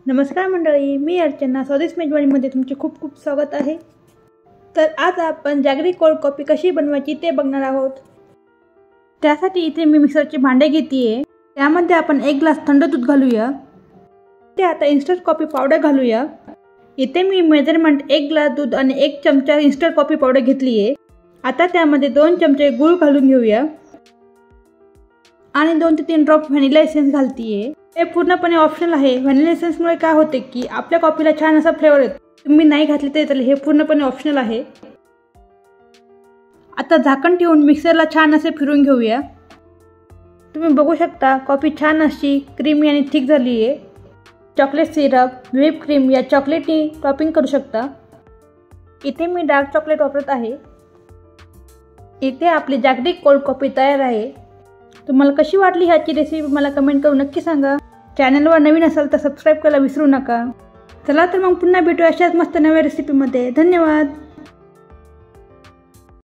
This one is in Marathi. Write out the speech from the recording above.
नमस्कार मंडळी, मी अर्चना स्वादिष्ट मेजवानीमध्ये तुमचे खूप खूप स्वागत आहे। तर आज आपण जागरी कोल्ड कॉफी कशी बनवायची ते बघणार आहोत। त्यासाठी इथे मी मिक्सरचे भांडे घेतलीये। त्यामध्ये आपण 1 ग्लास थंड दूध घालूया। ते आता इन्स्टंट कॉफी पावडर घालूया। इथे मी मेजरमेंट 1 ग्लास दूध आणि 1 चमचा इन्स्टंट कॉफी पावडर घेतलीये। आता त्यामध्ये 2 चमचे गूळ घालून घेऊया आणि 2 ते 3 ड्रॉप व्हॅनिला एसेन्स घालतीये। हे पूर्णपणे ऑप्शनल आहे। व्हॅनिला एसेन्समुळे काय होते की आपल्या कॉफीला छान असा फ्लेवर येतो। तुम्ही नाही घातले तरी चालेल, हे पूर्णपणे ऑप्शनल आहे। आता झाकण ठेवून मिक्सरला छान असे फिरवून घेऊया। तुम्ही बघू शकता कॉफी छान अशी क्रीमी आणि थिक झाली आहे। चॉकलेट सिरप, व्हिप क्रीम या चॉकलेटनी टॉपिंग करू शकता। इथे मी डार्क चॉकलेट वापरत आहे। इथे आपली जागरी कोल्ड कॉफी तयार आहे। तुम्हाला कशी वाटली ह्याची रेसिपी मला कमेंट करून नक्की सांगा। चॅनलवर नवीन असाल तर सबस्क्राइब करायला विसरू नका। चला तर मग पुन्हा भेटू अशाच मस्त नव्या रेसिपीमध्ये। धन्यवाद।